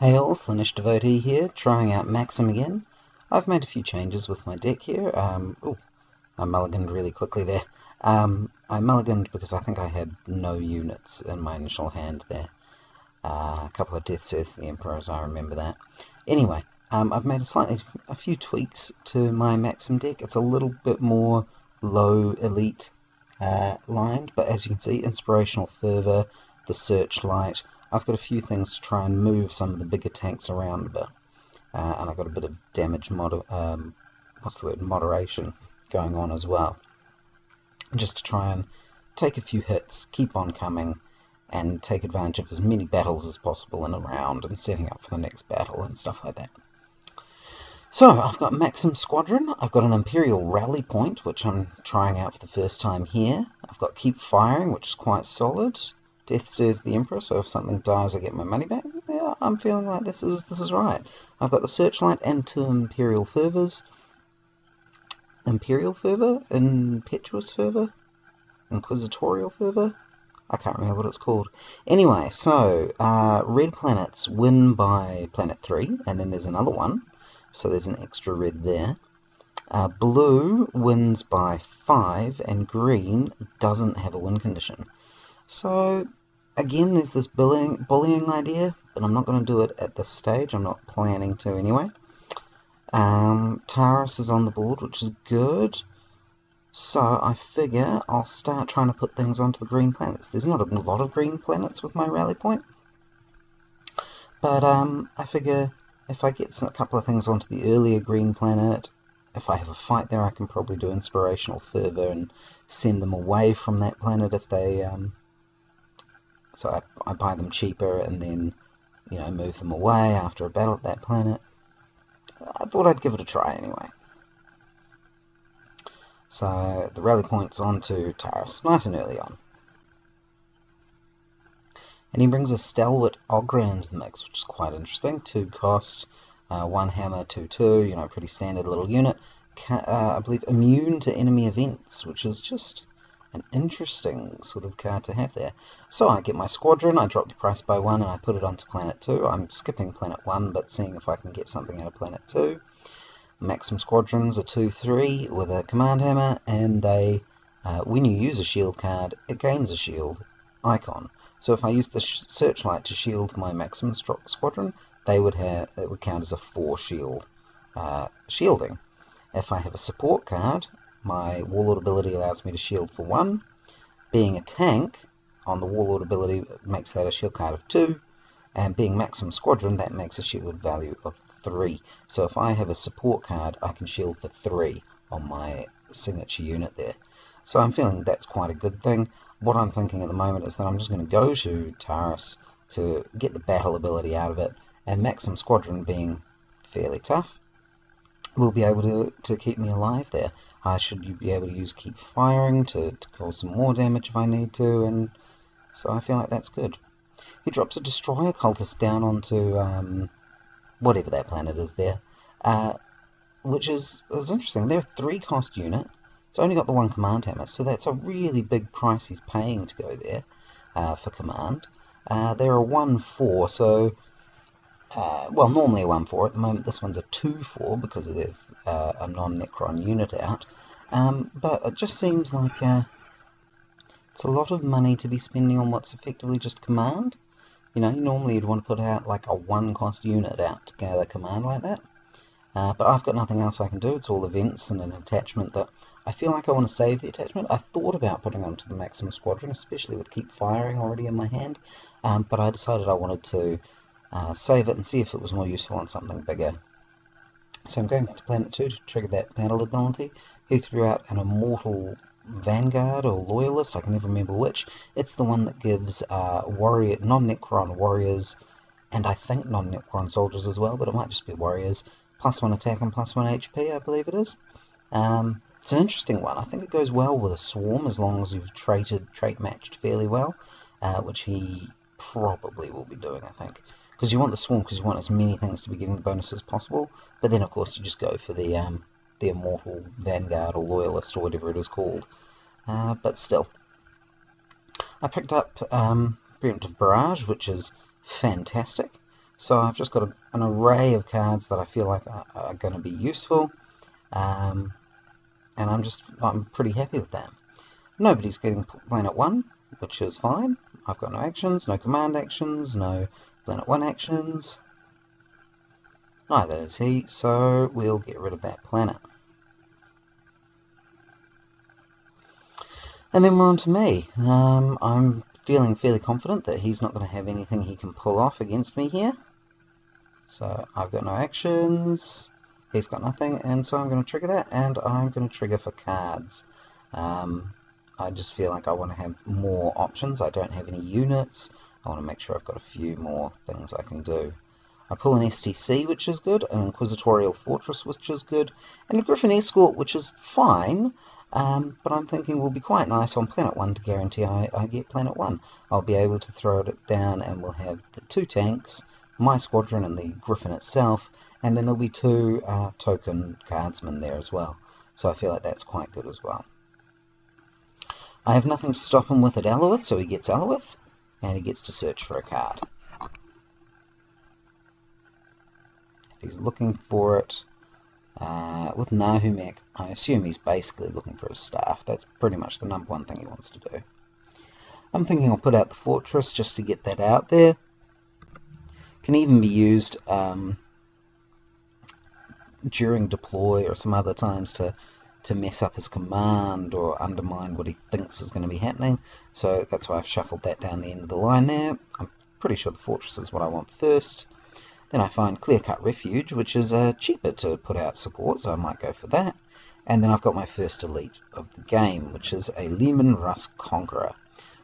Hey all, Slinish Devotee here, trying out Maksm again. I've made a few changes with my deck here. I mulliganed really quickly there. I mulliganed because I think I had no units in my initial hand there. A couple of Death Serves the Emperor, as I remember that. Anyway, I've made a few tweaks to my Maksm deck. It's a little bit more low elite lined, but as you can see, Inspirational Fervor, the Searchlight. I've got a few things to try and move some of the bigger tanks around a bit, and I've got a bit of damage moderation going on as well, just to try and take a few hits, keep on coming, and take advantage of as many battles as possible in a round, and setting up for the next battle and stuff like that. So, I've got Maksm Squadron, I've got an Imperial Rally Point, which I'm trying out for the first time here. I've got Keep Firing, which is quite solid. Death Serves the Emperor, so if something dies I get my money back. Yeah, I'm feeling like this is right. I've got the Searchlight and two Imperial Fervors. Imperial Fervor? Impetuous Fervor? Inquisitorial Fervor? I can't remember what it's called. Anyway, so red planets win by planet 3, and then there's another one, so there's an extra red there. Blue wins by 5, and green doesn't have a win condition. So, again, there's this bullying idea, but I'm not going to do it at this stage. I'm not planning to anyway. Taurus is on the board, which is good. So I figure I'll start trying to put things onto the green planets. There's not a lot of green planets with my rally point, but I figure if I get a couple of things onto the earlier green planet, if I have a fight there, I can probably do Inspirational Fervor and send them away from that planet if they... So I buy them cheaper and then, move them away after a battle at that planet. I thought I'd give it a try anyway. So the rally point's on to Taurus, nice and early on. And he brings a Stalwart Ogre into the mix, which is quite interesting. 2 cost, 1 hammer, 2/2, pretty standard little unit. I believe immune to enemy events, which is just an interesting sort of card to have there. So I get my squadron, I drop the price by 1 and I put it onto planet 2. I'm skipping planet 1 but seeing if I can get something out of planet 2. Maksm squadrons are 2/3 with a command hammer, and they, when you use a shield card, it gains a shield icon. So if I use the Searchlight to shield my Maksm squadron, it would count as a 4 shield shielding. If I have a support card, my Warlord ability allows me to shield for 1. Being a tank on the Warlord ability makes that a shield card of 2, and being Maksm Squadron, that makes a shield value of 3. So if I have a support card, I can shield for 3 on my signature unit there. So I'm feeling that's quite a good thing. What I'm thinking at the moment is that I'm just going to go to Taurus to get the battle ability out of it, and Maksm Squadron being fairly tough will be able to keep me alive there. I should be able to use Keep Firing to cause some more damage if I need to, and so I feel like that's good. He drops a Destroyer Cultist down onto whatever that planet is there, which is interesting. They're a 3 cost unit. It's only got the 1 command hammer, so that's a really big price he's paying to go there for command. They're a 1/4, so well, normally a 1/4. At the moment, this one's a 2/4 because there's a non-Necron unit out. But it just seems like it's a lot of money to be spending on what's effectively just command. Normally you'd want to put out like a 1 cost unit out to gather command like that. But I've got nothing else I can do. It's all events and an attachment that I feel like I want to save the attachment. I thought about putting onto the Maksm Squadron, especially with Keep Firing already in my hand. But I decided I wanted to save it and see if it was more useful on something bigger. So I'm going to planet 2 to trigger that battle ability. He threw out an Immortal Vanguard or Loyalist, I can never remember which. It's the one that gives non-Necron warriors, and I think non-Necron soldiers as well, but it might just be warriors, +1 attack and +1 HP, I believe it is. It's an interesting one. I think it goes well with a swarm as long as you've trait matched fairly well, which he probably will be doing, I think. Because you want the swarm, because you want as many things to be getting the bonus as possible, but then of course you just go for the Immortal Vanguard or Loyalist or whatever it is called. But still. I picked up Preemptive Barrage, which is fantastic. So I've just got an array of cards that I feel like are going to be useful, and I'm pretty happy with that. Nobody's getting Planet 1, which is fine. I've got no actions, no command actions, no Planet 1 actions. Neither is he, so we'll get rid of that planet. And then we're on to me. I'm feeling fairly confident that he's not going to have anything he can pull off against me here. So I've got no actions, he's got nothing, and so I'm going to trigger that, and I'm going to trigger for cards. I just feel like I want to have more options. I don't have any units. I want to make sure I've got a few more things I can do. I pull an STC, which is good, an Inquisitorial Fortress, which is good, and a Griffin Escort, which is fine, but I'm thinking will be quite nice on Planet 1 to guarantee I get Planet 1. I'll be able to throw it down, and we'll have the 2 tanks, my squadron and the Griffin itself, and then there'll be 2 token guardsmen there as well. So I feel like that's quite good as well. I have nothing to stop him with at Alowith, so he gets Alowith, and he gets to search for a card. He's looking for it with Nahumekh. I assume he's basically looking for his staff. That's pretty much the #1 thing he wants to do. I'm thinking I'll put out the fortress just to get that out there. Can even be used during deploy or some other times to mess up his command or undermine what he thinks is going to be happening. So that's why I've shuffled that down the end of the line there. I'm pretty sure the fortress is what I want first. Then I find Clear Cut Refuge, which is cheaper to put out support, so I might go for that. And then I've got my first elite of the game, which is a Leman Russ Conqueror.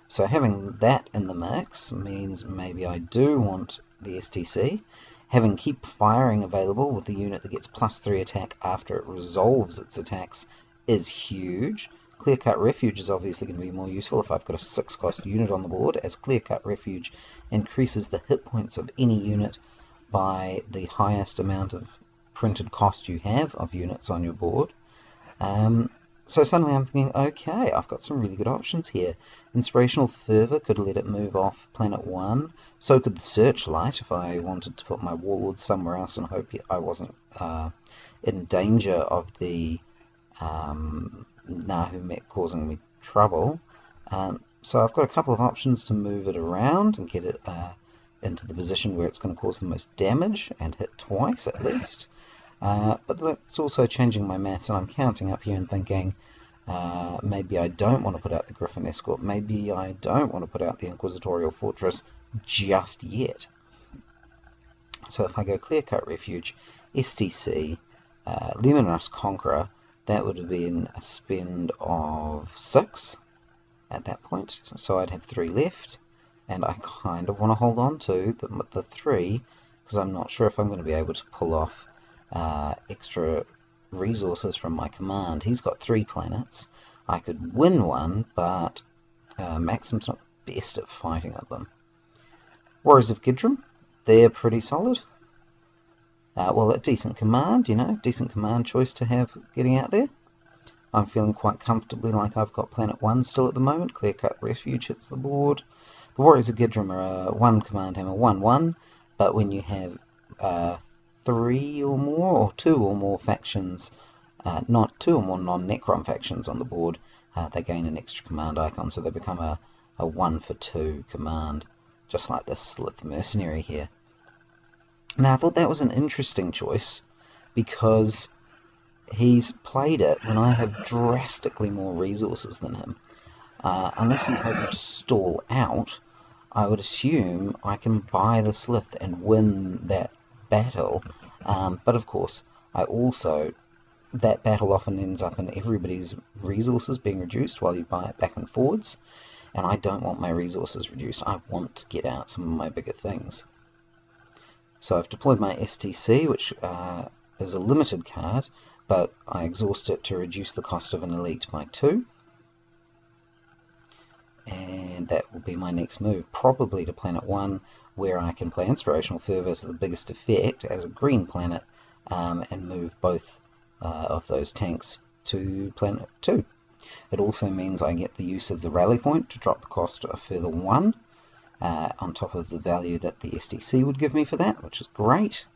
So having that in the mix means maybe I do want the STC. Having Keep Firing available with the unit that gets +3 attack after it resolves its attacks is huge. Clear Cut Refuge is obviously going to be more useful if I've got a 6-cost unit on the board, as Clear Cut Refuge increases the hit points of any unit by the highest amount of printed cost you have of units on your board. So suddenly I'm thinking, okay, I've got some really good options here. Inspirational Fervor could let it move off Planet 1. So could the Searchlight if I wanted to put my Warlord somewhere else and hope I wasn't in danger of the Nahumekh causing me trouble. So I've got a couple of options to move it around and get it into the position where it's going to cause the most damage and hit twice at least. But that's also changing my maths, and I'm counting up here and thinking maybe I don't want to put out the Griffin Escort, maybe I don't want to put out the Inquisitorial Fortress just yet. So if I go Clear Cut Refuge, STC, Leman Russ Conqueror, that would have been a spend of 6 at that point, so I'd have 3 left. And I kind of want to hold on to the 3 because I'm not sure if I'm going to be able to pull off extra resources from my command. He's got 3 planets. I could win one, but Maksm's not the best at fighting at them. Warriors of Gidrim, they're pretty solid. Well, a decent command, you know, decent command choice to have getting out there. I'm feeling quite comfortably like I've got Planet 1 still at the moment. Clear Cut Refuge hits the board. The Warriors of Gidrim are a 1 command hammer, 1/1, but when you have 3 or more, or 2 or more factions, not 2 or more non-Necron factions on the board, they gain an extra command icon, so they become a 1-for-2 command, just like the Slith Mercenary here. Now, I thought that was an interesting choice, because he's played it when I have drastically more resources than him. Unless he's hoping to stall out, I would assume I can buy the Slith and win that battle. But of course, that battle often ends up in everybody's resources being reduced while you buy it back and forwards. And I don't want my resources reduced. I want to get out some of my bigger things. So I've deployed my STC, which is a limited card, but I exhaust it to reduce the cost of an elite by 2. And that will be my next move, probably to Planet 1, where I can play Inspirational Fervor to the biggest effect as a green planet, and move both of those tanks to Planet 2. It also means I get the use of the Rally Point to drop the cost a further 1, on top of the value that the STC would give me for that, which is great.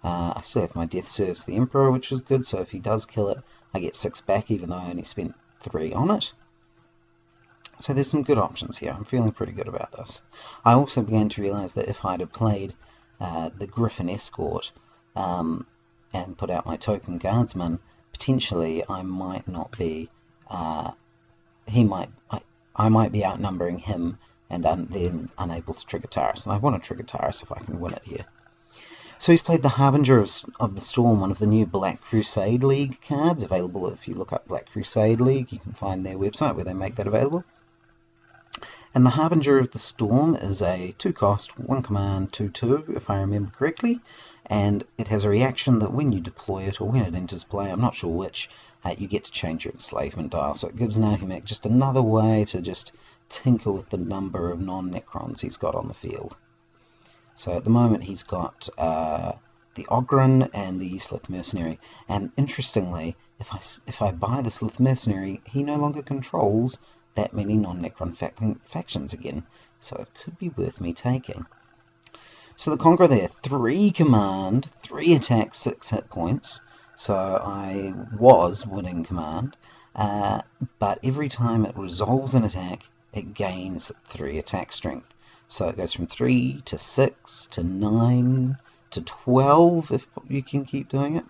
I still have my Death Serves the Emperor, which is good, so if he does kill it, I get 6 back, even though I only spent 3 on it. So there's some good options here. I'm feeling pretty good about this. I also began to realise that if I'd have played the Griffin Escort and put out my Token Guardsman, potentially I might not be... I might be outnumbering him and then unable to trigger Taurus. And I want to trigger Taurus if I can win it here. So he's played the Harbinger of the Storm, one of the new Black Crusade League cards, available if you look up Black Crusade League. You can find their website where they make that available. And the Harbinger of the Storm is a 2-cost, 1-command, 2/2, if I remember correctly. And it has a reaction that when you deploy it, or when it enters play, I'm not sure which, you get to change your enslavement dial. So it gives Nahumekh just another way to just tinker with the number of non-Necrons he's got on the field. So at the moment he's got the Ogren and the Slith Mercenary, and interestingly, if I buy the Slith Mercenary, he no longer controls that many non-Necron factions again, so it could be worth me taking. So the Conqueror there, 3 command, 3 attack, 6 hit points, so I was winning command, but every time it resolves an attack, it gains 3 attack strength. So it goes from 3 to 6 to 9 to 12 if you can keep doing it.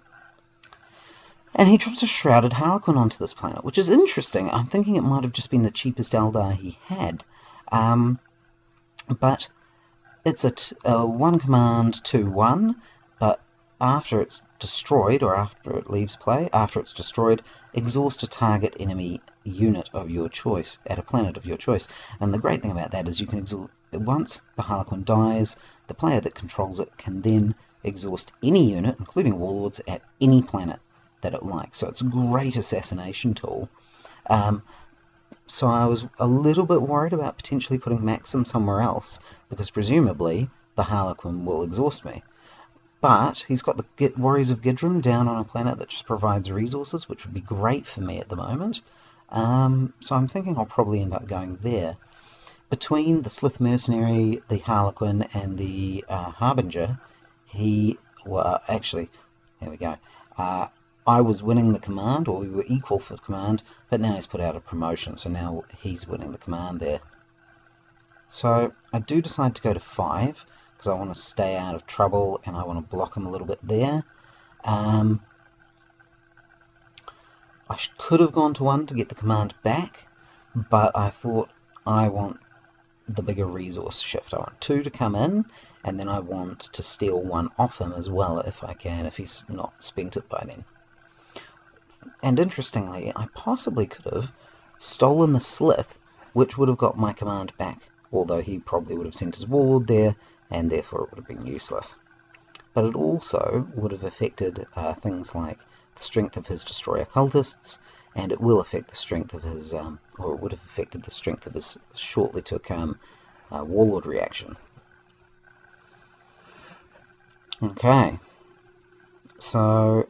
And he drops a Shrouded Harlequin onto this planet, which is interesting. I'm thinking it might have just been the cheapest Eldar he had. But it's a 1-command 2/1, but after it's destroyed, or after it leaves play, after it's destroyed, exhaust a target enemy unit of your choice at a planet of your choice. And the great thing about that is you can exhaust... Once the Harlequin dies, the player that controls it can then exhaust any unit, including warlords, at any planet that it likes. So it's a great assassination tool. So I was a little bit worried about potentially putting Maksm somewhere else, because presumably the Harlequin will exhaust me. But he's got the Warriors of Gidrim down on a planet that just provides resources, which would be great for me at the moment. So I'm thinking I'll probably end up going there. Between the Slith Mercenary, the Harlequin, and the Harbinger, actually, there we go. I was winning the command, or we were equal for command, but now he's put out a promotion, so now he's winning the command there. So I do decide to go to 5, because I want to stay out of trouble, and I want to block him a little bit there. I could have gone to 1 to get the command back, but I thought I want the bigger resource shift. I want 2 to come in, and then I want to steal 1 off him as well if I can, if he's not spent it by then. And interestingly, I possibly could have stolen the Slith, which would have got my command back, although he probably would have sent his warlord there, and therefore it would have been useless. But it also would have affected things like the strength of his Destroyer Cultists, and it will affect the strength of his, or it would have affected the strength of his shortly to come warlord reaction. Okay, so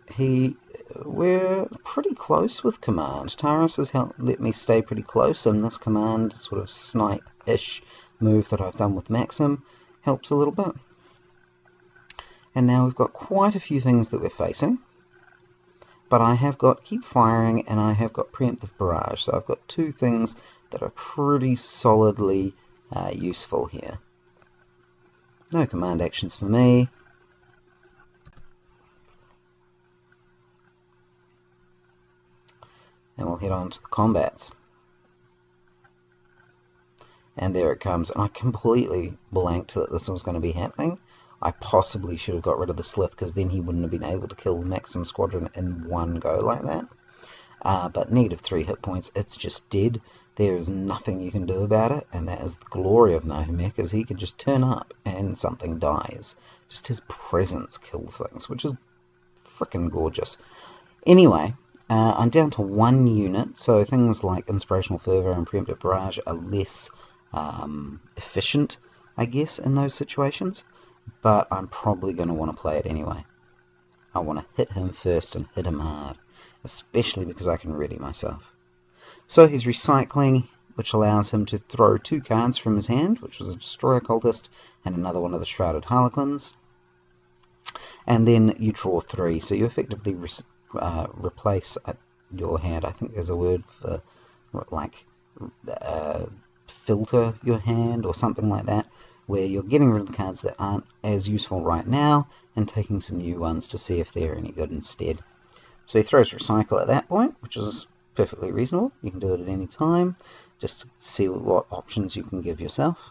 we're pretty close with command. Taurus has let me stay pretty close, and this command sort of snipe-ish move that I've done with Maksm helps a little bit. And now we've got quite a few things that we're facing. But I have got Keep Firing, and I have got Preemptive Barrage. So I've got 2 things that are pretty solidly useful here. No command actions for me. And we'll head on to the combats. And there it comes. And I completely blanked that this was going to be happening. I possibly should have got rid of the Slith, because then he wouldn't have been able to kill the Maksm squadron in one go like that. But -3 hit points, it's just dead. There is nothing you can do about it, and that is the glory of Nahumekh, is he can just turn up and something dies. Just his presence kills things, which is frickin' gorgeous. Anyway, I'm down to 1 unit, so things like Inspirational Fervor and Preemptive Barrage are less efficient, I guess, in those situations. But I'm probably going to want to play it anyway. I want to hit him first and hit him hard, especially because I can ready myself. So he's recycling, which allows him to throw 2 cards from his hand, which was a Destroyer Cultist and another one of the Shrouded Harlequins. And then you draw 3, so you effectively replace your hand. I think there's a word for like filter your hand or something like that, where you're getting rid of the cards that aren't as useful right now and taking some new ones to see if they're any good instead. So he throws Recycle at that point, which is perfectly reasonable. You can do it at any time, just to see what options you can give yourself.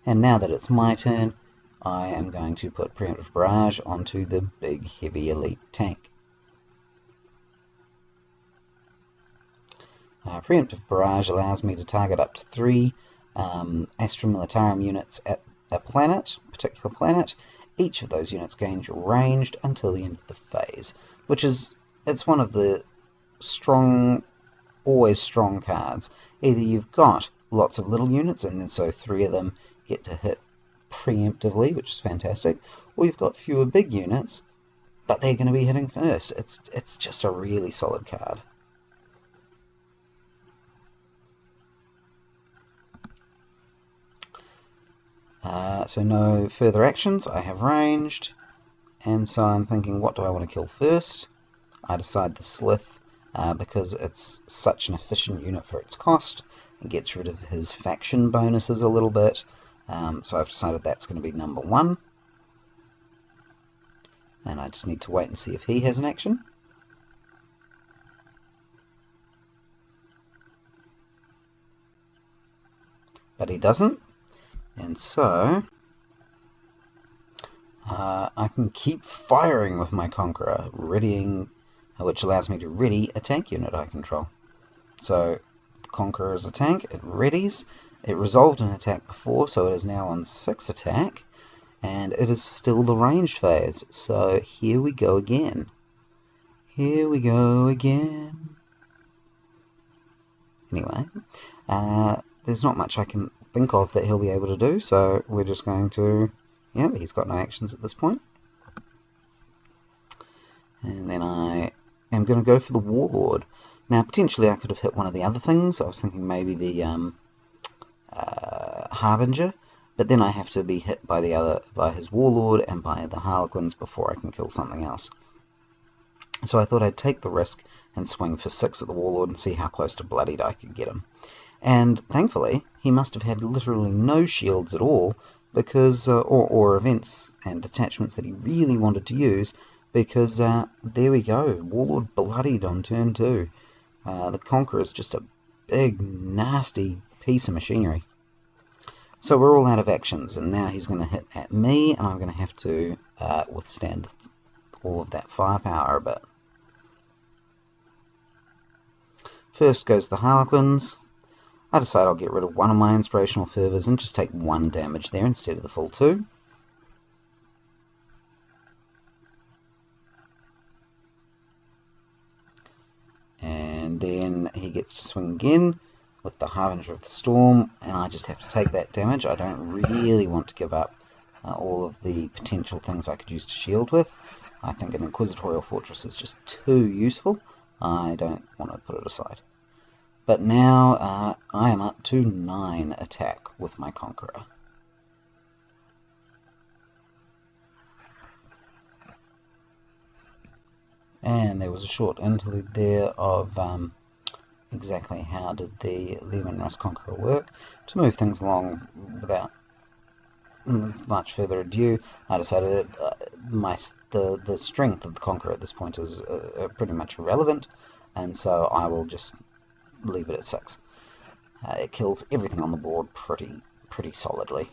And now that it's my turn, I am going to put Preemptive Barrage onto the big, heavy elite tank. Preemptive Barrage allows me to target up to 3 Astra Militarum units at a particular planet. Each of those units gains your ranged until the end of the phase, which is, it's one of the always strong cards. Either you've got lots of little units, and then so 3 of them get to hit preemptively, which is fantastic, or you've got fewer big units, but they're going to be hitting first. It's just a really solid card. So no further actions. I have ranged, and so I'm thinking, what do I want to kill first? I decide the Slith, because it's such an efficient unit for its cost. It gets rid of his faction bonuses a little bit, so I've decided that's going to be number 1. And I just need to wait and see if he has an action. But he doesn't, and so I can keep firing with my Conqueror, readying, which allows me to ready a tank unit I control. So the Conqueror is a tank, it readies, it resolved an attack before, so it is now on 6 attack, and it is still the ranged phase. So here we go again. Here we go again. Anyway, there's not much I can think of that he'll be able to do, so we're just going to, yeah, he's got no actions at this point. And then I am going to go for the Warlord. Now, potentially I could have hit one of the other things. I was thinking maybe the Harbinger, but then I have to be hit by his Warlord and by the Harlequins before I can kill something else. So I thought I'd take the risk and swing for 6 at the Warlord and see how close to bloodied I could get him. And thankfully, he must have had literally no shields at all, because or events and detachments that he really wanted to use, because there we go, Warlord bloodied on turn 2. The Conqueror is just a big, nasty piece of machinery. So we're all out of actions, and now he's going to hit at me, and I'm going to have to withstand all of that firepower a bit. First goes the Harlequins. I decide I'll get rid of one of my Inspirational Fervors and just take 1 damage there instead of the full 2. And then he gets to swing again with the Harbinger of the Storm, and I just have to take that damage. I don't really want to give up all of the potential things I could use to shield with. I think an Inquisitorial Fortress is just too useful. I don't want to put it aside. But now I am up to 9 attack with my Conqueror. And there was a short interlude there of exactly how did the Lehman Russ Conqueror work. To move things along without much further ado, I decided the strength of the Conqueror at this point is pretty much irrelevant, and so I will just leave it at 6. It kills everything on the board pretty solidly,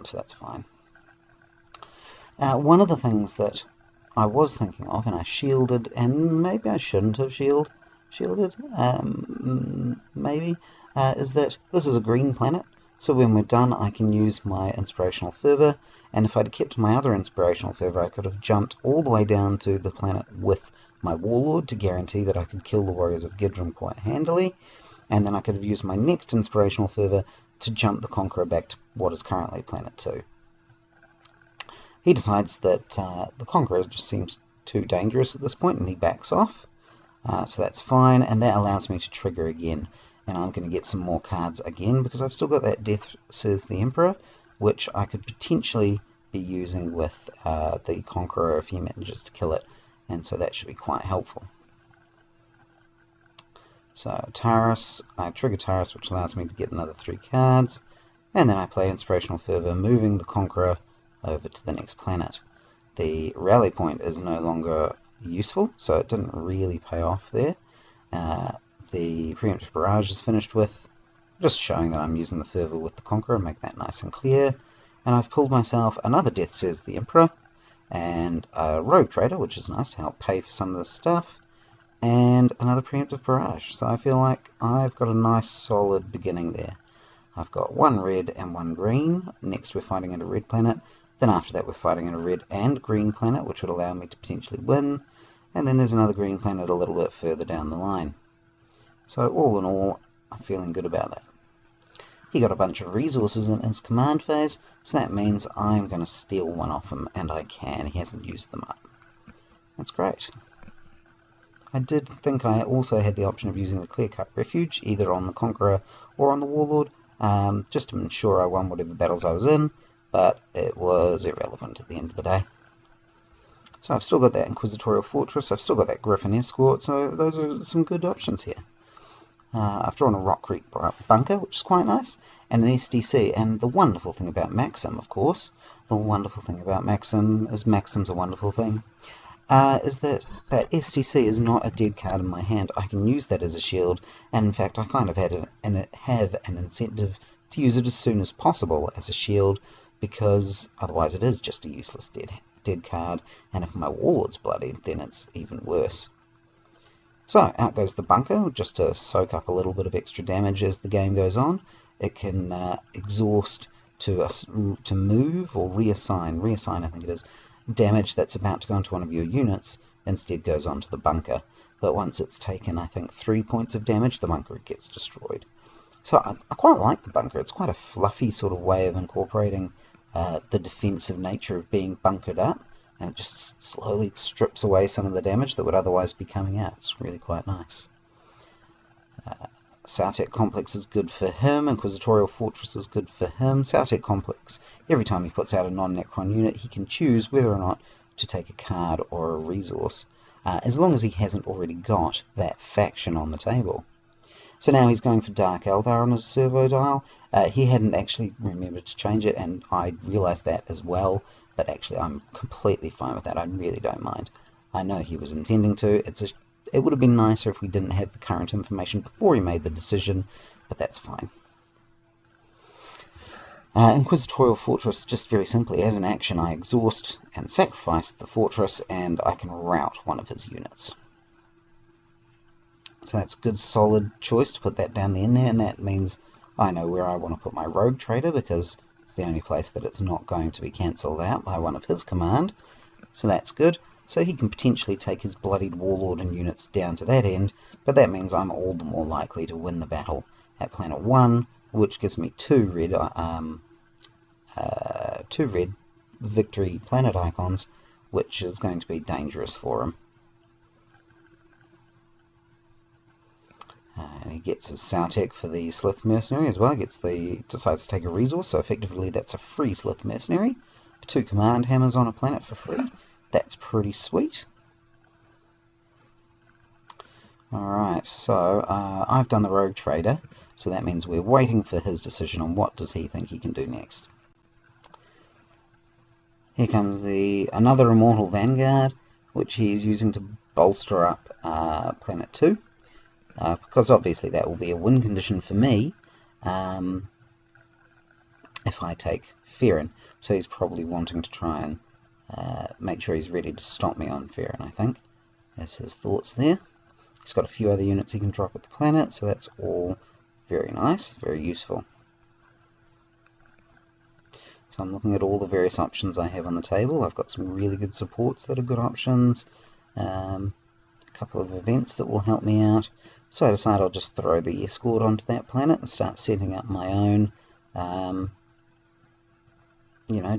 so that's fine. One of the things that I was thinking of, and I shielded, and maybe I shouldn't have shielded, maybe, is that this is a green planet, so when we're done I can use my Inspirational Fervor, and if I'd kept my other Inspirational Fervor I could have jumped all the way down to the planet with my Warlord to guarantee that I could kill the Warriors of Gidrum quite handily, and then I could have used my next Inspirational Fervor to jump the Conqueror back to what is currently Planet 2. He decides that the Conqueror just seems too dangerous at this point, and he backs off. So that's fine, and that allows me to trigger again. And I'm going to get some more cards again, because I've still got that Death Serves the Emperor, which I could potentially be using with the Conqueror if he manages to kill it, and so that should be quite helpful. So Taurus, I trigger Taurus, which allows me to get another 3 cards, and then I play Inspirational Fervor, moving the Conqueror over to the next planet. The rally point is no longer useful, so it didn't really pay off there. The Preemptive Barrage is finished with, just showing that I'm using the Fervor with the Conqueror, make that nice and clear. And I've pulled myself another Death Serves the Emperor, and a Rogue Trader, which is nice to help pay for some of this stuff, and another Preemptive Barrage. So I feel like I've got a nice solid beginning there. I've got 1 red and 1 green. Next we're fighting at a red planet. Then after that we're fighting at a red and green planet, which would allow me to potentially win. And then there's another green planet a little bit further down the line. So all in all, I'm feeling good about that. He got a bunch of resources in his command phase, so that means I'm going to steal one off him, and I can. He hasn't used them up. That's great. I did think I also had the option of using the Clear Cut Refuge, either on the Conqueror or on the Warlord, just to ensure I won whatever battles I was in, but it was irrelevant at the end of the day. So I've still got that Inquisitorial Fortress, I've still got that Griffin Escort, so those are some good options here. I've drawn a Rock Creek Bunker, which is quite nice, and an SDC, and the wonderful thing about Maksm, of course, the wonderful thing about Maksm is Maksm's a wonderful thing, is that SDC is not a dead card in my hand. I can use that as a shield, and in fact I kind of have an incentive to use it as soon as possible as a shield, because otherwise it is just a useless dead card, and if my Warlord's bloodied, then it's even worse. So out goes the bunker, just to soak up a little bit of extra damage as the game goes on. It can exhaust to move or reassign I think it is, damage that's about to go into one of your units, instead goes onto the bunker. But once it's taken, I think, 3 points of damage, the bunker gets destroyed. So I quite like the bunker. It's quite a fluffy sort of way of incorporating the defensive nature of being bunkered up, and it just slowly strips away some of the damage that would otherwise be coming out. It's really quite nice. Sautek Complex is good for him, Inquisitorial Fortress is good for him. Sautek Complex, every time he puts out a non-Necron unit, he can choose whether or not to take a card or a resource, as long as he hasn't already got that faction on the table. So now he's going for Dark Eldar on his servo dial. He hadn't actually remembered to change it, and I realised that as well, but actually I'm completely fine with that. I really don't mind. I know he was intending to. It would have been nicer if we didn't have the current information before he made the decision, but that's fine. Inquisitorial Fortress, just very simply, as an action I exhaust and sacrifice the fortress, and I can rout one of his units. So that's a good solid choice to put that down the end there, and that means I know where I want to put my Rogue Trader, because it's the only place that it's not going to be cancelled out by one of his command. So that's good. So he can potentially take his bloodied Warlord and units down to that end, but that means I'm all the more likely to win the battle at Planet 1, which gives me two red victory planet icons, which is going to be dangerous for him. And he gets his Sautek for the Slith Mercenary as well. Decides to take a resource, so effectively that's a free Slith Mercenary. 2 command hammers on a planet for free. That's pretty sweet. Alright, so I've done the Rogue Trader, so that means we're waiting for his decision on what does he think he can do next. Here comes another Immortal Vanguard, which he's using to bolster up Planet 2. Because obviously that will be a win condition for me if I take Farron. So he's probably wanting to try and make sure he's ready to stop me on Farron, I think. That's his thoughts there. He's got a few other units he can drop at the planet, so that's all very nice, very useful. So I'm looking at all the various options I have on the table. I've got some really good supports that are good options. A couple of events that will help me out. So I decide I'll just throw the escort onto that planet and start setting up my own,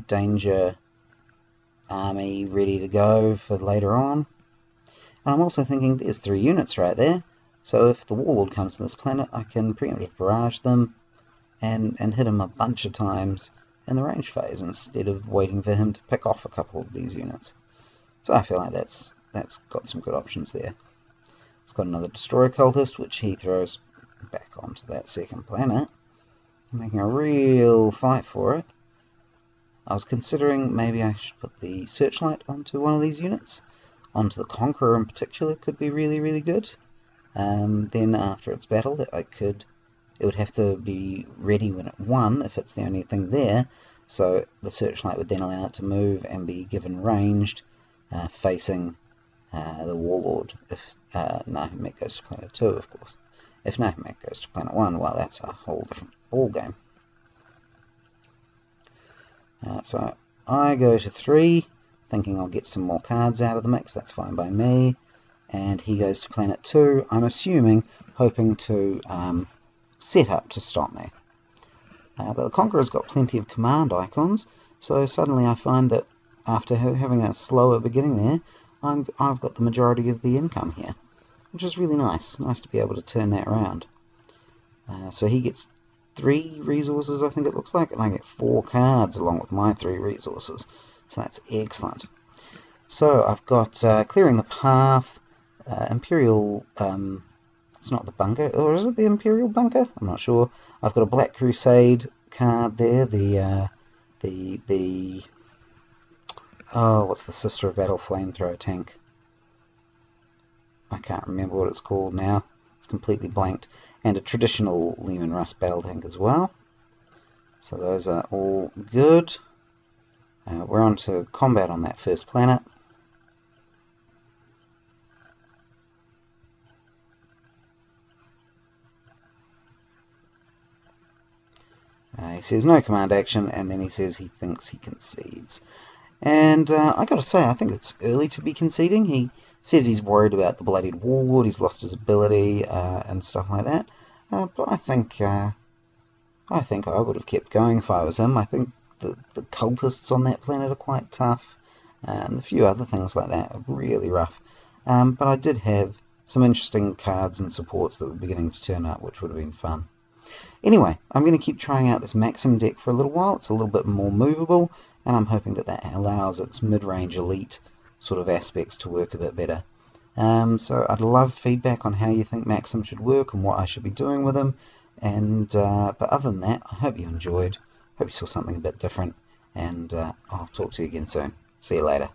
danger army ready to go for later on. And I'm also thinking there's 3 units right there, so if the Warlord comes to this planet, I can preemptive barrage them and hit him a bunch of times in the range phase instead of waiting for him to pick off a couple of these units. So I feel like that's got some good options there. It's got another Destroyer Cultist, which he throws back onto that second planet, making a real fight for it. I was considering maybe I should put the Searchlight onto one of these units. Onto the Conqueror in particular could be really, really good. Then after its battle, it would have to be ready when it won, if it's the only thing there, so the Searchlight would then allow it to move and be given ranged, facing the Warlord, if Nahumekh goes to Planet 2, of course. If Nahumekh goes to Planet 1, well, that's a whole different ball game. So I go to 3, thinking I'll get some more cards out of the mix. That's fine by me. And he goes to Planet 2, I'm assuming, hoping to set up to stop me. But the Conqueror's got plenty of command icons, so suddenly I find that after having a slower beginning there, I've got the majority of the income here, which is really nice. Nice to be able to turn that around. So he gets 3 resources, I think it looks like, and I get 4 cards along with my 3 resources. So that's excellent. So I've got Clearing the Path, Imperial, it's not the bunker, or is it the Imperial bunker? I'm not sure. I've got a Black Crusade card there, oh, what's the Sister of Battle Flamethrower tank? I can't remember what it's called now. It's completely blanked. And a traditional Lehman Russ battle tank as well. So those are all good. We're on to combat on that first planet. He says no command action, and then he says he thinks he concedes. And I got to say, I think it's early to be conceding. He says he's worried about the Bloodied Warlord, he's lost his ability, and stuff like that. But I think I would have kept going if I was him. I think the cultists on that planet are quite tough, and a few other things like that are really rough. But I did have some interesting cards and supports that were beginning to turn up, which would have been fun. Anyway, I'm going to keep trying out this Maksm deck for a little while. It's a little bit more movable, and I'm hoping that that allows its mid-range elite sort of aspects to work a bit better. So I'd love feedback on how you think Maksm should work and what I should be doing with him. And but other than that, I hope you enjoyed. Hope you saw something a bit different, and I'll talk to you again soon. See you later.